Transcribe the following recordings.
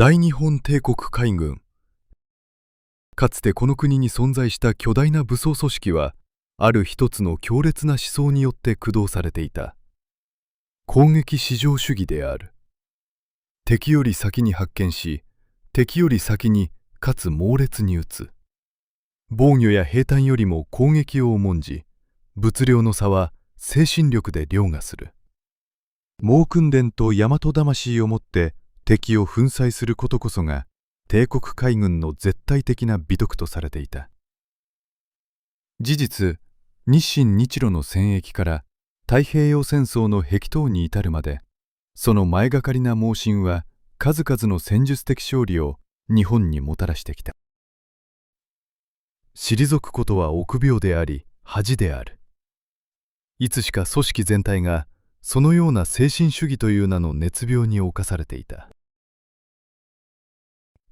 大日本帝国海軍。かつてこの国に存在した巨大な武装組織は、ある一つの強烈な思想によって駆動されていた。攻撃至上主義である。敵より先に発見し、敵より先にかつ猛烈に撃つ。防御や兵隊よりも攻撃を重んじ、物量の差は精神力で凌駕する。猛訓練と大和魂をもって敵を粉砕することこそが帝国海軍の絶対的な美徳とされていた。事実、日清日露の戦役から太平洋戦争の激闘に至るまで、その前がかりな猛進は数々の戦術的勝利を日本にもたらしてきた。退くことは臆病であり恥である。いつしか組織全体がそのような精神主義という名の熱病に侵されていた。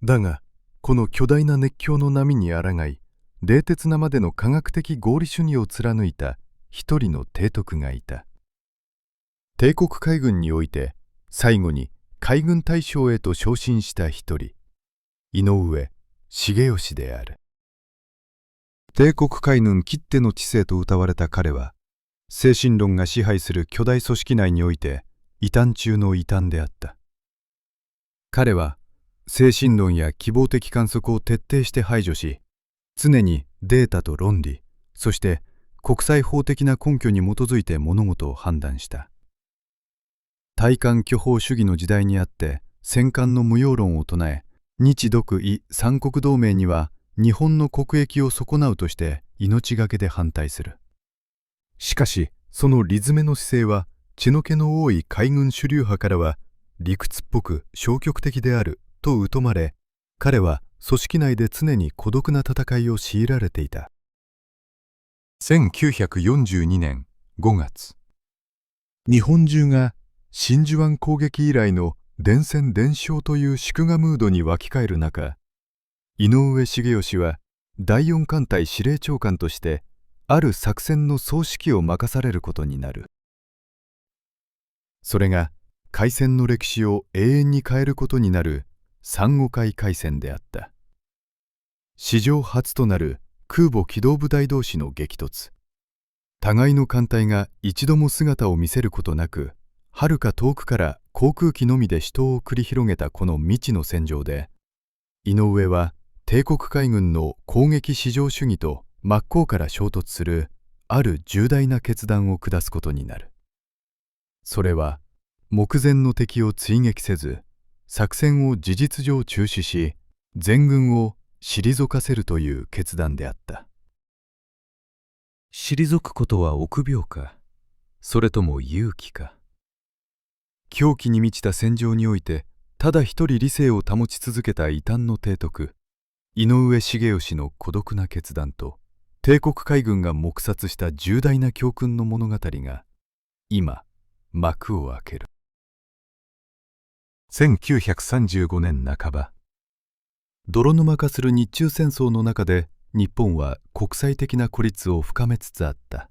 だがこの巨大な熱狂の波に抗い、冷徹なまでの科学的合理主義を貫いた一人の提督がいた。帝国海軍において最後に海軍大将へと昇進した一人、井上重義である。帝国海軍きっての知性と謳われた彼は、精神論が支配する巨大組織内において異端中の異端であった。彼は精神論や希望的観測を徹底して排除し、常にデータと論理、そして国際法的な根拠に基づいて物事を判断した。大韓巨砲主義の時代にあって戦艦の無用論を唱え、日独伊三国同盟には日本の国益を損なうとして命がけで反対する。しかしその理詰めの姿勢は血の気の多い海軍主流派からは理屈っぽく消極的であると疎まれ、彼は組織内で常に孤独な戦いを強いられていた。1942年5月、日本中が真珠湾攻撃以来の伝戦伝承という祝賀ムードに沸き返る中、井上重義は第四艦隊司令長官としてある作戦の総指揮を任されることになる。それが海戦の歴史を永遠に変えることになる珊瑚海海戦であった。史上初となる空母機動部隊同士の激突。互いの艦隊が一度も姿を見せることなく、はるか遠くから航空機のみで死闘を繰り広げたこの未知の戦場で、井上は帝国海軍の攻撃至上主義と真っ向から衝突するある重大な決断を下すことになる。それは目前の敵を追撃せず、作戦を事実上中止し、全軍を退かせるという決断であった。退くことは臆病か、それとも勇気か。狂気に満ちた戦場においてただ一人理性を保ち続けた異端の提督、井上重義の孤独な決断と帝国海軍が黙殺した重大な教訓の物語が今幕を開ける。1935年半ば、泥沼化する日中戦争の中で日本は国際的な孤立を深めつつあった。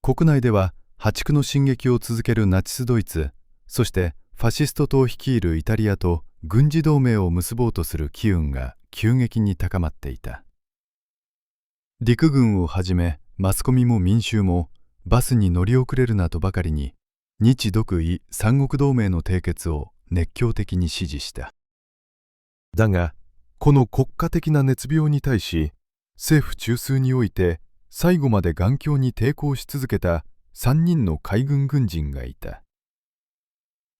国内では破竹の進撃を続けるナチスドイツ、そしてファシスト党率いるイタリアと軍事同盟を結ぼうとする機運が急激に高まっていた。陸軍をはじめマスコミも民衆もバスに乗り遅れるなとばかりに日独伊三国同盟の締結を熱狂的に支持した。だがこの国家的な熱病に対し、政府中枢において最後まで頑強に抵抗し続けた3人の海軍軍人がいた。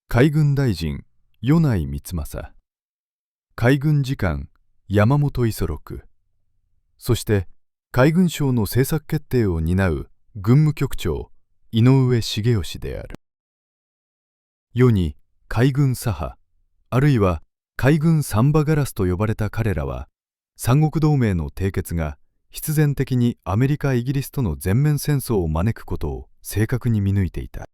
海軍大臣米内光政、海軍次官山本五十六、そして海軍省の政策決定を担う軍務局長井上重義である。世に海軍左派、あるいは海軍サンバガラスと呼ばれた彼らは、三国同盟の締結が必然的にアメリカ・イギリスとの全面戦争を招くことを正確に見抜いていた。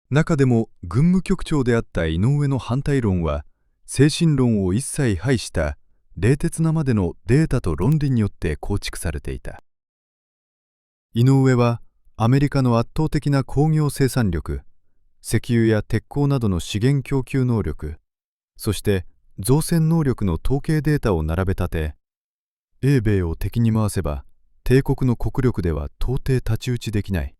中でも軍務局長であった井上の反対論は、精神論を一切排した冷徹なまでのデータと論理によって構築されていた。井上はアメリカの圧倒的な工業生産力、石油や鉄鋼などの資源供給能力、そして造船能力の統計データを並べ立て、英米を敵に回せば帝国の国力では到底太刀打ちできない。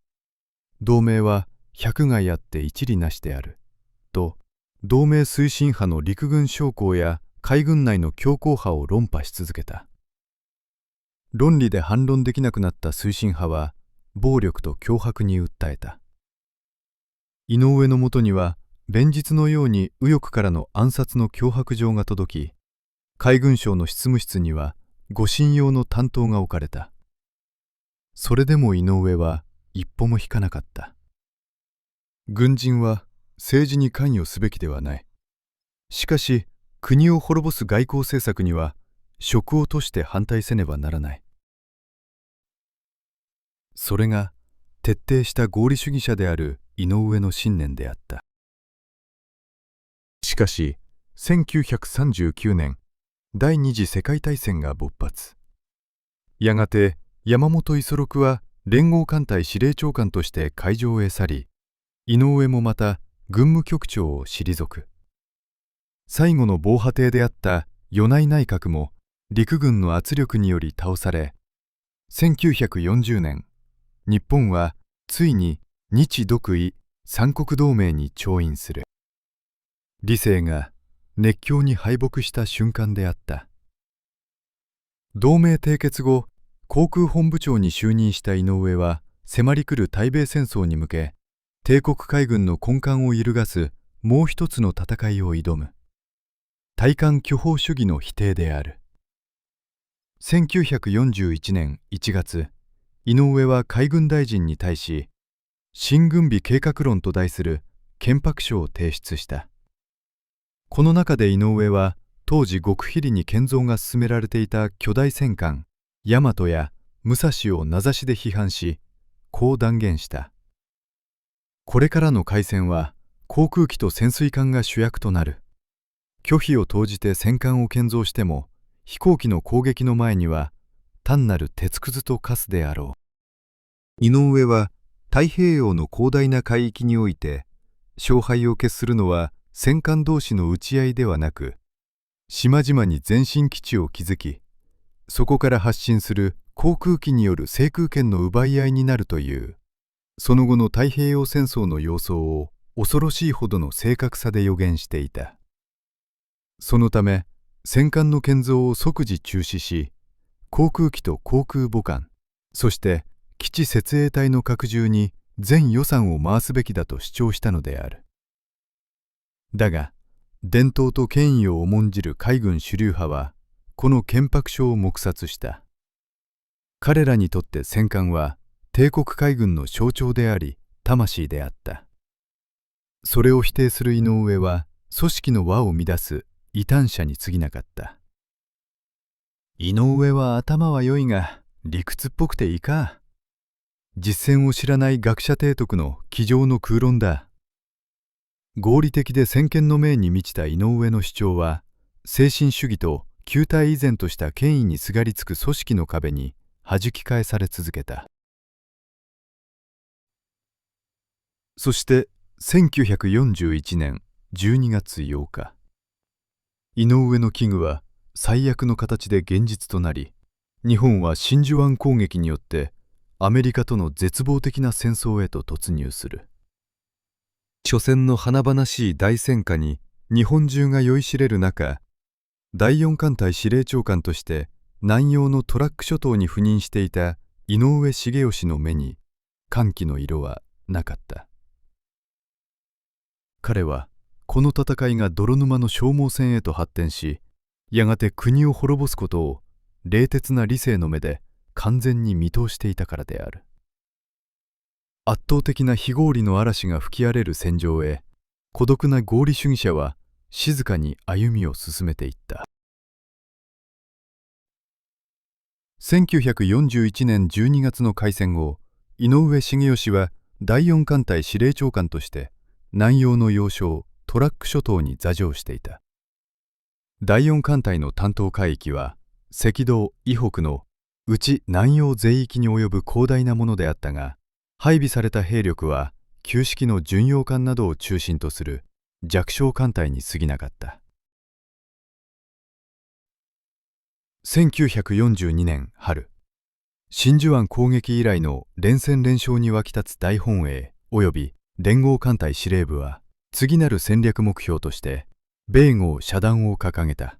同盟は百害あって一利なしである。と、同盟推進派の陸軍将校や海軍内の強硬派を論破し続けた。論理で反論できなくなった推進派は暴力と脅迫に訴えた。井上のもとには連日のように右翼からの暗殺の脅迫状が届き、海軍省の執務室には護身用の担当が置かれた。それでも井上は一歩も引かなかった。軍人は政治に関与すべきではない。しかし国を滅ぼす外交政策には職を賭して反対せねばならない。それが徹底した合理主義者である井上の信念であった。しかし1939年、第二次世界大戦が勃発。やがて山本五十六は連合艦隊司令長官として海上へ去り、井上もまた軍務局長を退く。最後の防波堤であった米内内閣も陸軍の圧力により倒され、1940年、日本はついに日独伊三国同盟に調印する。理性が熱狂に敗北した瞬間であった。同盟締結後、航空本部長に就任した井上は迫り来る対米戦争に向け、帝国海軍の根幹を揺るがすもう一つの戦いを挑む。大韓巨砲主義の否定である。1941年1月、井上は海軍大臣に対し、新軍備計画論と題する憲白書を提出した。この中で井上は、当時極秘裏に建造が進められていた巨大戦艦大和や武蔵を名指しで批判し、こう断言した。これからの海戦は航空機と潜水艦が主役となる。巨費を投じて戦艦を建造しても、飛行機の攻撃の前には単なる鉄くずと化すであろう。井上は太平洋の広大な海域において、勝敗を決するのは戦艦同士の撃ち合いではなく、島々に前進基地を築き、そこから発進する航空機による制空権の奪い合いになるという、その後の太平洋戦争の様相を恐ろしいほどの正確さで予言していた。そのため、戦艦の建造を即時中止し、航空機と航空母艦、そして基地設営隊の拡充に全予算を回すべきだと主張したのである。だが、伝統と権威を重んじる海軍主流派は、この憲白書を黙殺した。彼らにとって戦艦は帝国海軍の象徴であり、魂であった。それを否定する井上は、組織の輪を乱す異端者に過ぎなかった。井上は頭は良いが、理屈っぽくていいか。実践を知らない学者提督の机上の空論だ。合理的で先見の明に満ちた井上の主張は、精神主義と旧態依然とした権威にすがりつく組織の壁に弾き返され続けた。そして1941年12月8日、井上の危惧は最悪の形で現実となり、日本は真珠湾攻撃によってアメリカとの絶望的な戦争へと突入する。初戦の華々しい大戦果に日本中が酔いしれる中、第四艦隊司令長官として南洋のトラック諸島に赴任していた井上重義の目に歓喜の色はなかった。彼はこの戦いが泥沼の消耗戦へと発展し、やがて国を滅ぼすことを冷徹な理性の目で完全に見通していたからである。圧倒的な非合理の嵐が吹き荒れる戦場へ、孤独な合理主義者は静かに歩みを進めていった。1941年12月の開戦後、井上重義は第四艦隊司令長官として南洋の要衝トラック諸島に座乗していた。第四艦隊の担当海域は赤道以北の内南洋全域に及ぶ広大なものであったが、配備された兵力は旧式の巡洋艦などを中心とする弱小艦隊に過ぎなかった。1942年春、真珠湾攻撃以来の連戦連勝に沸き立つ大本営及び連合艦隊司令部は、次なる戦略目標として米豪遮断を掲げた。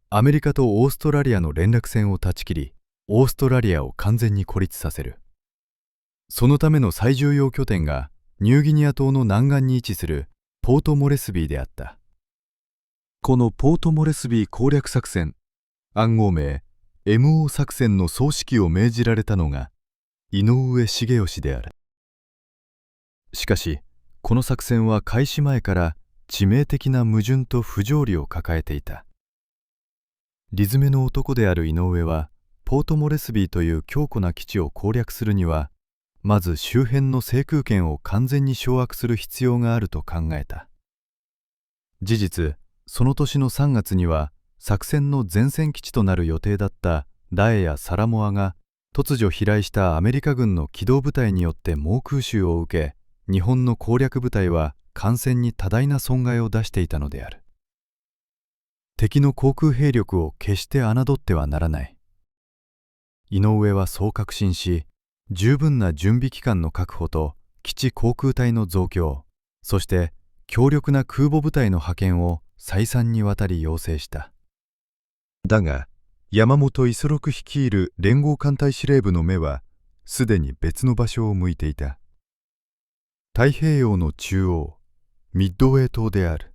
アメリカとオーストラリアの連絡線を断ち切り、オーストラリアを完全に孤立させる。そのための最重要拠点がニューギニア島の南岸に位置するポートモレスビーであった。このポートモレスビー攻略作戦、暗号名 MO 作戦の総指揮を命じられたのが井上重義である。しかしこの作戦は開始前から致命的な矛盾と不条理を抱えていた。理詰めの男である井上は、ポートモレスビーという強固な基地を攻略するには、まず周辺の制空権を完全に掌握する必要があると考えた。事実、その年の3月には作戦の前線基地となる予定だったラエやサラモアが突如飛来したアメリカ軍の機動部隊によって猛空襲を受け、日本の攻略部隊は艦船に多大な損害を出していたのである。敵の航空兵力を決して侮ってはならない。井上はそう確信し、十分な準備期間の確保と基地航空隊の増強、そして強力な空母部隊の派遣を再三にわたり要請した。だが山本五十六率いる連合艦隊司令部の目はすでに別の場所を向いていた。太平洋の中央、ミッドウェー島である。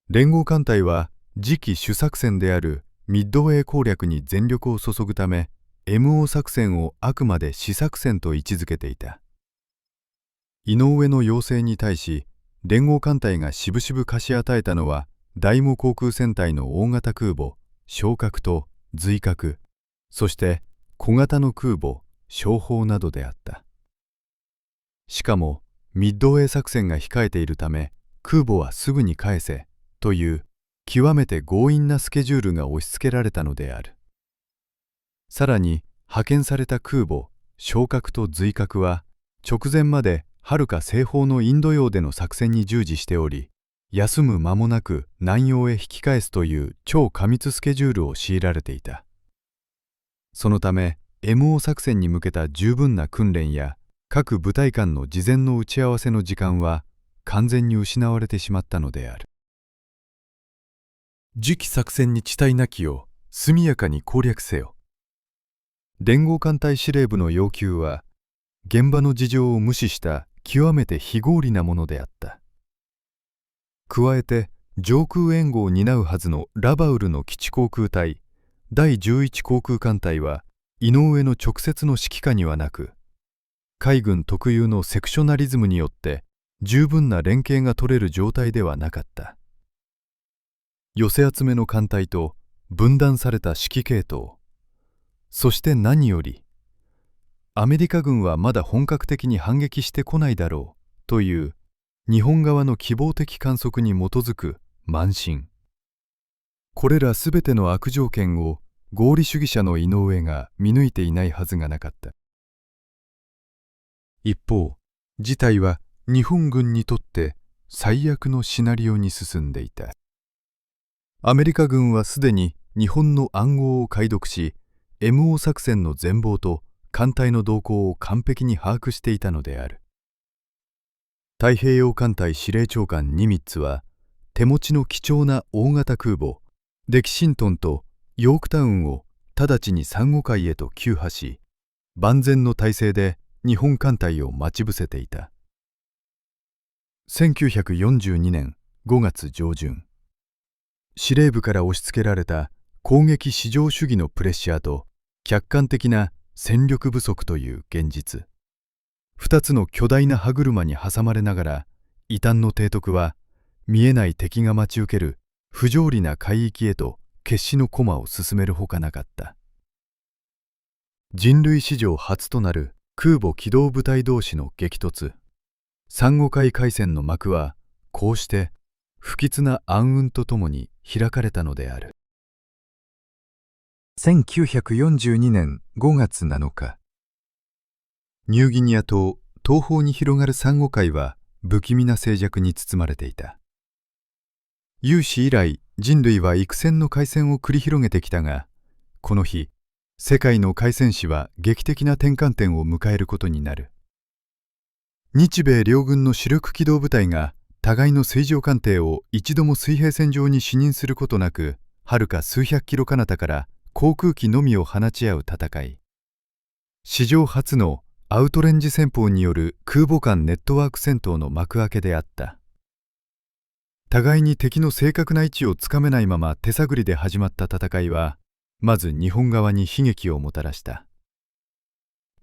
連合艦隊は次期主作戦であるミッドウェー攻略に全力を注ぐため、MO 作戦をあくまで試作戦と位置づけていた。井上の要請に対し、連合艦隊がしぶしぶ貸し与えたのは、大母航空戦隊の大型空母、昇格と随格、そして小型の空母、商砲などであった。しかも、ミッドウェー作戦が控えているため、空母はすぐに返せ、という、極めて強引なスケジュールが押し付けられたのである。さらに派遣された空母、昇格と随格は直前まではるか西方のインド洋での作戦に従事しており、休む間もなく南洋へ引き返すという超過密スケジュールを強いられていた。そのため MO 作戦に向けた十分な訓練や各部隊間の事前の打ち合わせの時間は完全に失われてしまったのである。次期作戦に遅滞なきよう速やかに攻略せよ。連合艦隊司令部の要求は、現場の事情を無視した極めて非合理なものであった。加えて、上空援護を担うはずのラバウルの基地航空隊、第11航空艦隊は、井上の直接の指揮下にはなく、海軍特有のセクショナリズムによって十分な連携が取れる状態ではなかった。寄せ集めの艦隊と分断された指揮系統、そして何より、アメリカ軍はまだ本格的に反撃してこないだろうという日本側の希望的観測に基づく慢心。これらすべての悪条件を合理主義者の井上が見抜いていないはずがなかった。一方、事態は日本軍にとって最悪のシナリオに進んでいた。アメリカ軍はすでに日本の暗号を解読し、MO 作戦の全貌と艦隊の動向を完璧に把握していたのである。太平洋艦隊司令長官ニミッツは、手持ちの貴重な大型空母レキシントンとヨークタウンを直ちに珊瑚海へと急破し、万全の態勢で日本艦隊を待ち伏せていた。1942年5月上旬、司令部から押し付けられた攻撃至上主義のプレッシャーと客観的な戦力不足という現実、二つの巨大な歯車に挟まれながら、異端の提督は見えない敵が待ち受ける不条理な海域へと決死の駒を進めるほかなかった。人類史上初となる空母機動部隊同士の激突、珊瑚海海戦の幕はこうして不吉な暗雲とともに開かれたのである。1942年5月7日、ニューギニア島東方に広がる珊瑚海は不気味な静寂に包まれていた。有史以来、人類は幾千の海戦を繰り広げてきたが、この日、世界の海戦史は劇的な転換点を迎えることになる。日米両軍の主力機動部隊が互いの水上艦艇を一度も水平線上に視認することなく、はるか数百キロ彼方から航空機のみを放ち合う戦い。史上初のアウトレンジ戦法による空母間ネットワーク戦闘の幕開けであった。互いに敵の正確な位置をつかめないまま手探りで始まった戦いは、まず日本側に悲劇をもたらした。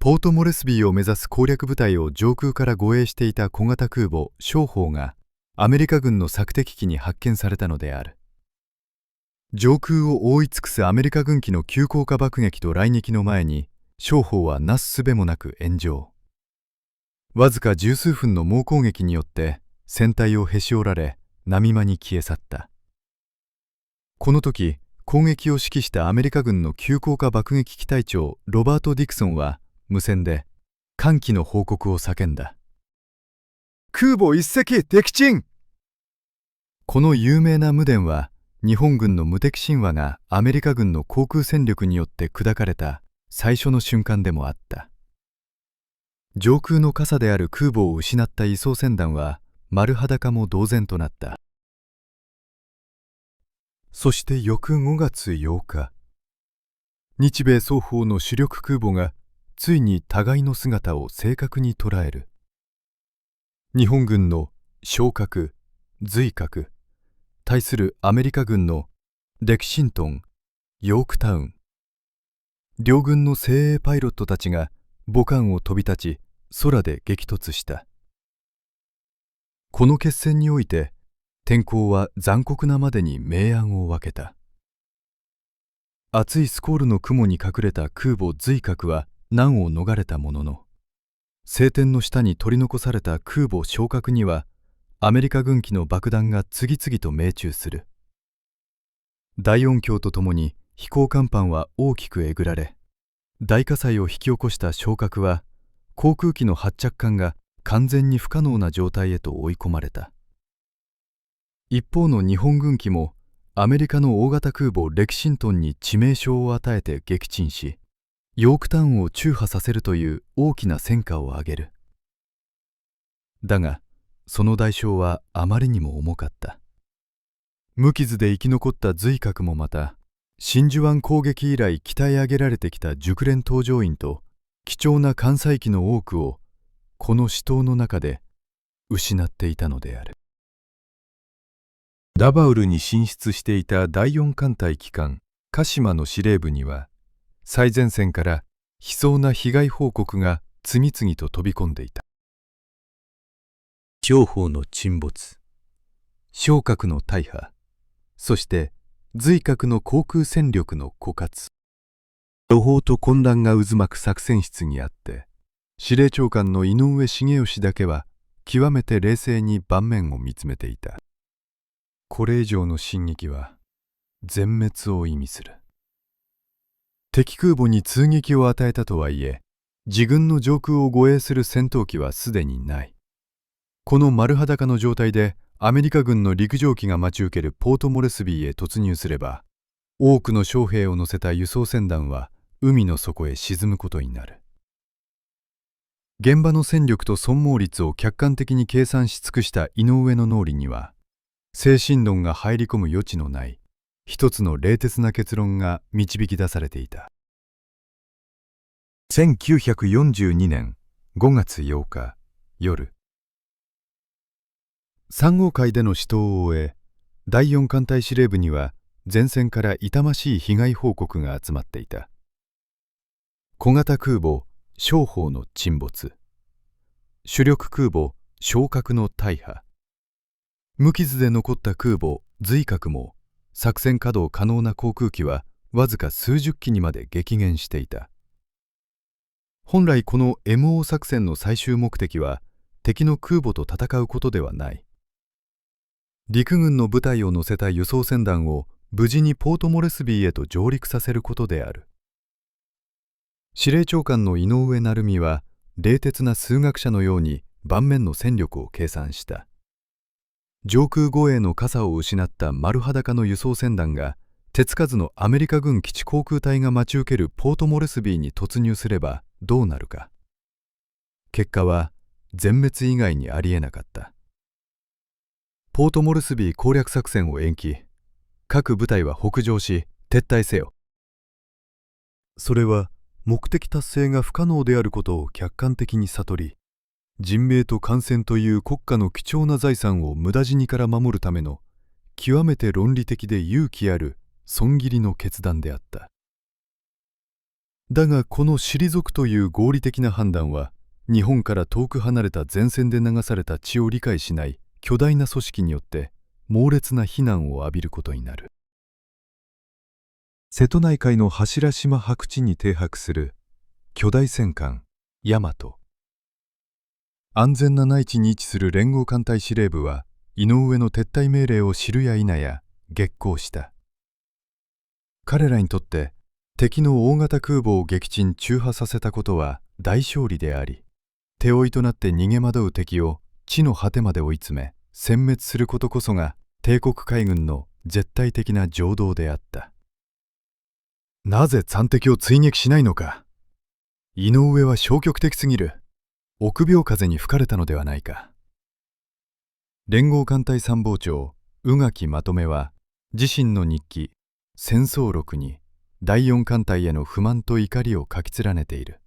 ポートモレスビーを目指す攻略部隊を上空から護衛していた小型空母商法がアメリカ軍の索敵機に発見されたのである。上空を覆い尽くすアメリカ軍機の急降下爆撃と雷撃の前に、商法はなすすべもなく炎上。わずか十数分の猛攻撃によって船体をへし折られ、波間に消え去った。この時、攻撃を指揮したアメリカ軍の急降下爆撃機隊長ロバート・ディクソンは無線で歓喜の報告を叫んだ。空母一隻撃沈。この有名な無電は、日本軍の無敵神話がアメリカ軍の航空戦力によって砕かれた最初の瞬間でもあった。上空の傘である空母を失った移送船団は丸裸も同然となった。そして翌5月8日、日米双方の主力空母がついに互いの姿を正確に捉える。日本軍の昇格、随格、対するアメリカ軍のレキシントン、ヨークタウン。両軍の精鋭パイロットたちが母艦を飛び立ち、空で激突した。この決戦において、天候は残酷なまでに明暗を分けた。厚いスコールの雲に隠れた空母随格は難を逃れたものの、晴天の下に取り残された空母昇格には、アメリカ軍機の爆弾が次々と命中する。大音響とともに飛行甲板は大きくえぐられ、大火災を引き起こした昇格は、航空機の発着艦が完全に不可能な状態へと追い込まれた。一方の日本軍機も、アメリカの大型空母レキシントンに致命傷を与えて撃沈し、ヨークタウンを中破させるという大きな戦果を上げる。だが、その代償はあまりにも重かった。無傷で生き残った随格もまた、真珠湾攻撃以来鍛え上げられてきた熟練搭乗員と貴重な艦載機の多くを、この死闘の中で失っていたのである。ラバウルに進出していた第4艦隊機関鹿島の司令部には、最前線から悲壮な被害報告が次々と飛び込んでいた。商法の沈没、昇格の大破、そして随格の航空戦力の枯渇。怒号と混乱が渦巻く作戦室にあって、司令長官の井上重義だけは極めて冷静に盤面を見つめていた。これ以上の進撃は全滅を意味する。敵空母に通撃を与えたとはいえ、自軍の上空を護衛する戦闘機はすでにない。この丸裸の状態でアメリカ軍の陸上機が待ち受けるポートモレスビーへ突入すれば、多くの将兵を乗せた輸送船団は海の底へ沈むことになる。現場の戦力と損耗率を客観的に計算し尽くした井上の脳裏には、精神論が入り込む余地のない一つの冷徹な結論が導き出されていた。1942年5月8日夜、珊瑚海での死闘を終え、第4艦隊司令部には前線から痛ましい被害報告が集まっていた。小型空母商法の沈没、主力空母昇格の大破、無傷で残った空母随格も作戦稼働可能な航空機はわずか数十機にまで激減していた。本来この MO 作戦の最終目的は敵の空母と戦うことではない。陸軍の部隊を乗せた輸送船団を無事にポートモレスビーへと上陸させることである。司令長官の井上成美は冷徹な数学者のように盤面の戦力を計算した。上空護衛の傘を失った丸裸の輸送船団が手つかずのアメリカ軍基地航空隊が待ち受けるポートモレスビーに突入すればどうなるか。結果は全滅以外にありえなかった。ポートモレスビー攻略作戦を延期。各部隊は北上し撤退せよ。それは目的達成が不可能であることを客観的に悟り、人命と艦船という国家の貴重な財産を無駄死にから守るための極めて論理的で勇気ある損切りの決断であった。だがこの退くという合理的な判断は、日本から遠く離れた前線で流された血を理解しない巨大な組織によって猛烈な非難を浴びることになる。瀬戸内海の柱島白地に停泊する巨大戦艦大和。安全な内地に位置する連合艦隊司令部は井上の撤退命令を知るや否や激高した。彼らにとって敵の大型空母を撃沈中破させたことは大勝利であり、手負いとなって逃げ惑う敵を地の果てまで追い詰め殲滅することこそが帝国海軍の絶対的な常道であった。なぜ残敵を追撃しないのか。井上は消極的すぎる。臆病風に吹かれたのではないか。連合艦隊参謀長宇垣まとめは自身の日記「戦争録」に第4艦隊への不満と怒りを書き連ねている。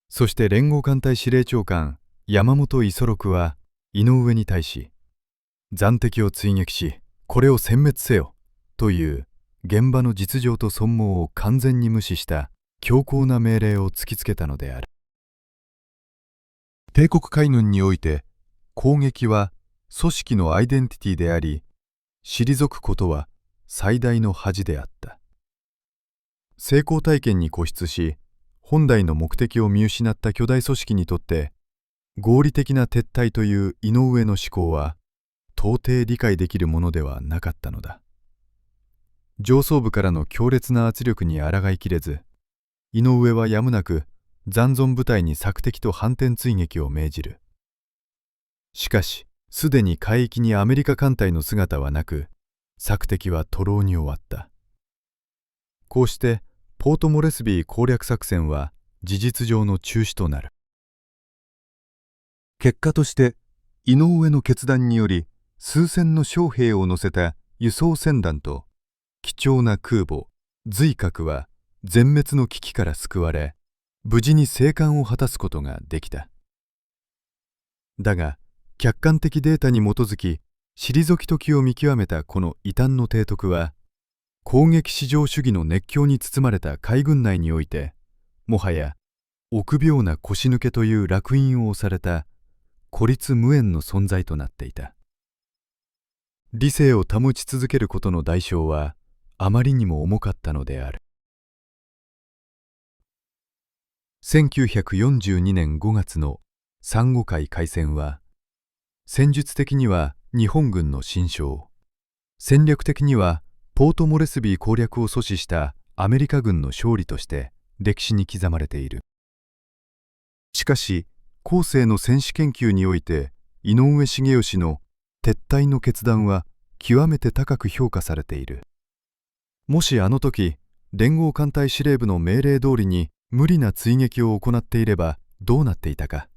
そして連合艦隊司令長官山本五十六は井上に対し、残敵を追撃しこれを殲滅せよという現場の実情と損耗を完全に無視した強硬な命令を突きつけたのである。帝国海軍において攻撃は組織のアイデンティティであり、退くことは最大の恥であった。成功体験に固執し本来の目的を見失った巨大組織にとって合理的な撤退という井上の思考は到底理解できるものではなかったのだ。上層部からの強烈な圧力に抗いきれず、井上はやむなく残存部隊に索敵と反転追撃を命じる。しかしすでに海域にアメリカ艦隊の姿はなく、索敵は徒労に終わった。こうしてポートモレスビー攻略作戦は事実上の中止となる。結果として井上の決断により数千の将兵を乗せた輸送船団と貴重な空母瑞鶴は全滅の危機から救われ、無事に生還を果たすことができた。だが客観的データに基づき退き時を見極めたこの異端の提督は、攻撃至上主義の熱狂に包まれた海軍内においてもはや臆病な腰抜けという烙印を押された孤立無援の存在となっていた。理性を保ち続けることの代償はあまりにも重かったのである。1942年5月の珊瑚海海戦は、戦術的には日本軍の新勝、戦略的にはポートモレスビー攻略を阻止したアメリカ軍の勝利として歴史に刻まれている。しかし後世の戦史研究において井上重義の撤退の決断は極めて高く評価されている。もしあの時連合艦隊司令部の命令通りに無理な追撃を行っていればどうなっていたか。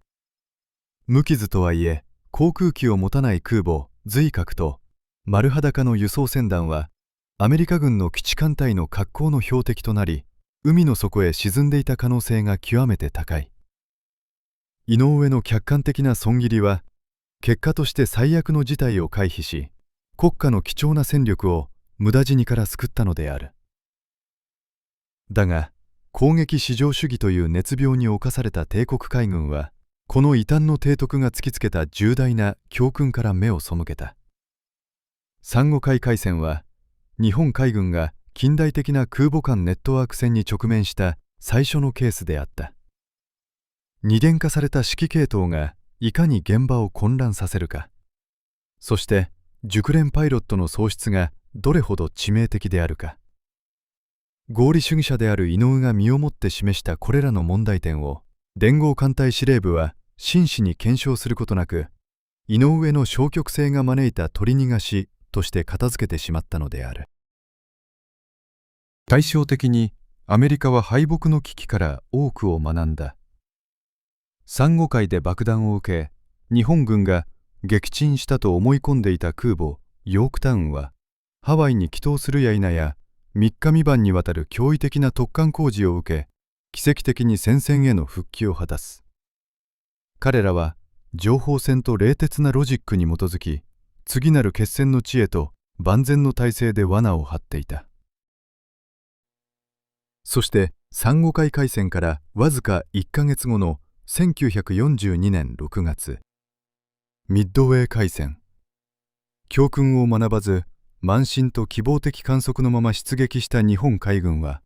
無傷とはいえ航空機を持たない空母瑞鶴と丸裸の輸送船団はアメリカ軍の基地艦隊の格好の標的となり、海の底へ沈んでいた可能性が極めて高い。井上の客観的な損切りは結果として最悪の事態を回避し、国家の貴重な戦力を無駄死にから救ったのである。だが攻撃至上主義という熱病に侵された帝国海軍は、この異端の提督が突きつけた重大な教訓から目を背けた。珊瑚海海戦は日本海軍が近代的な空母間ネットワーク戦に直面した最初のケースであった。二元化された指揮系統がいかに現場を混乱させるか、そして熟練パイロットの喪失がどれほど致命的であるか。合理主義者である井上が身をもって示したこれらの問題点を連合艦隊司令部は真摯に検証することなく、井上の消極性が招いた取り逃がしとして片付けてしまったのである。対照的にアメリカは敗北の危機から多くを学んだ。珊瑚海で爆弾を受け、日本軍が撃沈したと思い込んでいた空母ヨークタウンは、ハワイに帰投するや否や3日3晩にわたる驚異的な突貫工事を受け、奇跡的に戦線への復帰を果たす。彼らは情報戦と冷徹なロジックに基づき、次なる決戦の地へと万全の体制で罠を張っていた。そして珊瑚海海戦からわずか1ヶ月後の1942年6月、ミッドウェー海戦。教訓を学ばず慢心と希望的観測のまま出撃した日本海軍は、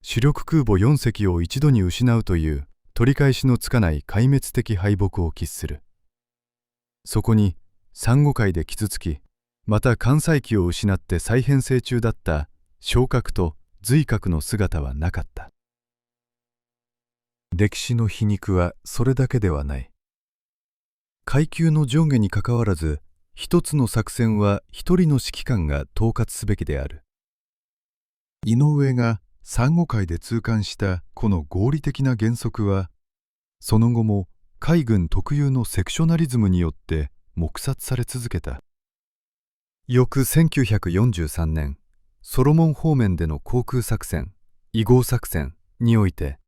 主力空母4隻を一度に失うという取り返しのつかない壊滅的敗北を喫する。そこに珊瑚海で傷つき、また艦載機を失って再編成中だった昇格と髄核の姿はなかった。歴史の皮肉はそれだけではない。階級の上下にかかわらず、一つの作戦は一人の指揮官が統括すべきである。井上が珊瑚海で痛感したこの合理的な原則は、その後も海軍特有のセクショナリズムによって黙殺され続けた。翌1943年、ソロモン方面での航空作戦、伊号作戦において、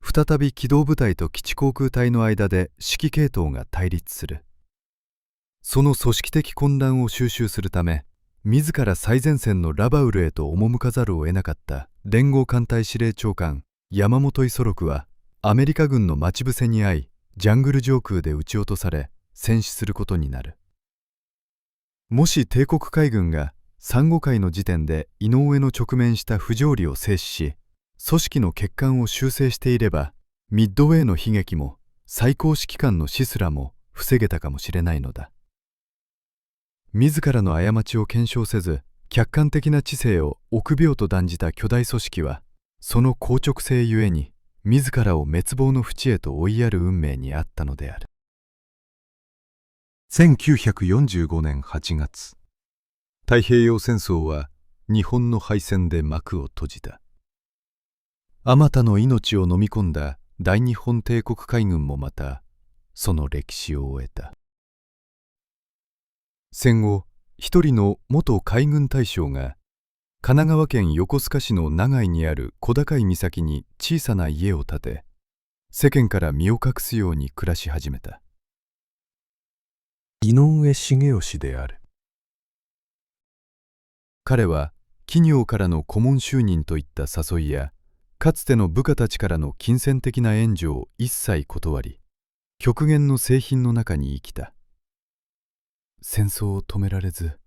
再び機動部隊と基地航空隊の間で指揮系統が対立する。その組織的混乱を収拾するため、自ら最前線のラバウルへと赴かざるを得なかった連合艦隊司令長官山本五十六は、アメリカ軍の待ち伏せに遭い、ジャングル上空で撃ち落とされ戦死することになる。もし帝国海軍が珊瑚海の時点で井上の直面した不条理を制止し、組織の欠陥を修正していれば、ミッドウェーの悲劇も最高指揮官の死すらも防げたかもしれないのだ。自らの過ちを検証せず、客観的な知性を臆病と断じた巨大組織は、その硬直性ゆえに自らを滅亡の淵へと追いやる運命にあったのである。1945年8月、太平洋戦争は日本の敗戦で幕を閉じた。あまたの命を飲み込んだ大日本帝国海軍もまたその歴史を終えた。戦後、一人の元海軍大将が神奈川県横須賀市の長井にある小高い岬に小さな家を建て、世間から身を隠すように暮らし始めた。井上重義である。彼は企業からの顧問就任といった誘いや、かつての部下たちからの金銭的な援助を一切断り、極限の清貧の中に生きた。戦争を止められず、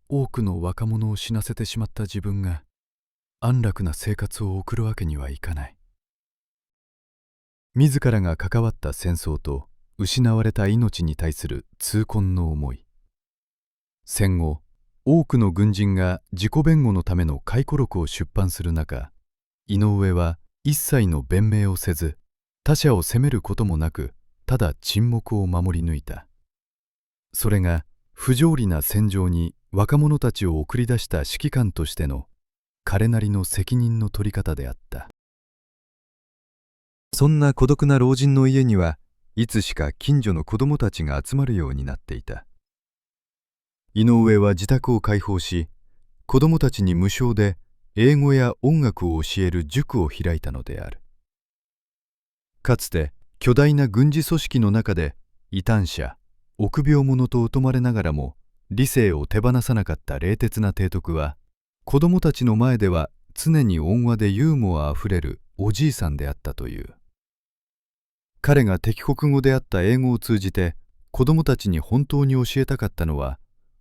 多くの若者を死なせてしまった自分が安楽な生活を送るわけにはいかない。自らが関わった戦争と失われた命に対する痛恨の思い。戦後、多くの軍人が自己弁護のための回顧録を出版する中、井上は一切の弁明をせず、他者を責めることもなく、ただ沈黙を守り抜いた。それが不条理な戦場に若者たちを送り出した指揮官としての彼なりの責任の取り方であった。そんな孤独な老人の家にはいつしか近所の子供たちが集まるようになっていた。井上は自宅を開放し、子供たちに無償で英語や音楽を教える塾を開いたのである。かつて巨大な軍事組織の中で異端者、臆病者と疎まれながらも理性を手放さなかった冷徹な提督は、子供たちの前では常に温和でユーモアあふれるおじいさんであったという。彼が敵国語であった英語を通じて子供たちに本当に教えたかったのは、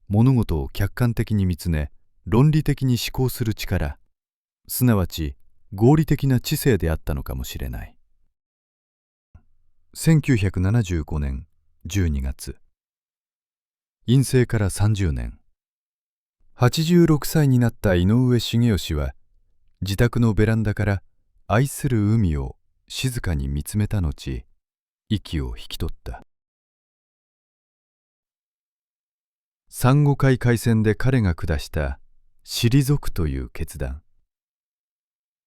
物事を客観的に見つめ論理的に思考する力、すなわち合理的な知性であったのかもしれない。1975年12月、院政から30年、86歳になった井上重義は、自宅のベランダから愛する海を静かに見つめた後、息を引き取った。産後海海戦で彼が下した退くという決断。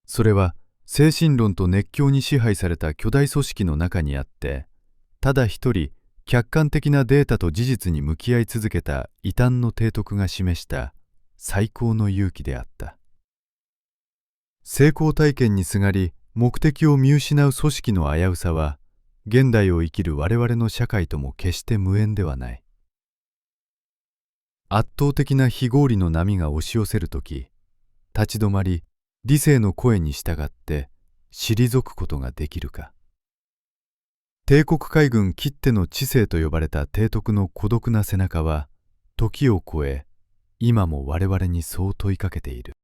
それは精神論と熱狂に支配された巨大組織の中にあって、ただ一人客観的なデータと事実に向き合い続けた異端の提督が示した最高の勇気であった。成功体験にすがり目的を見失う組織の危うさは、現代を生きる我々の社会とも決して無縁ではない。圧倒的な非合理の波が押し寄せるとき、立ち止まり理性の声に従って退くことができるか。帝国海軍きっての知性と呼ばれた提督の孤独な背中は、時を超え今も我々にそう問いかけている。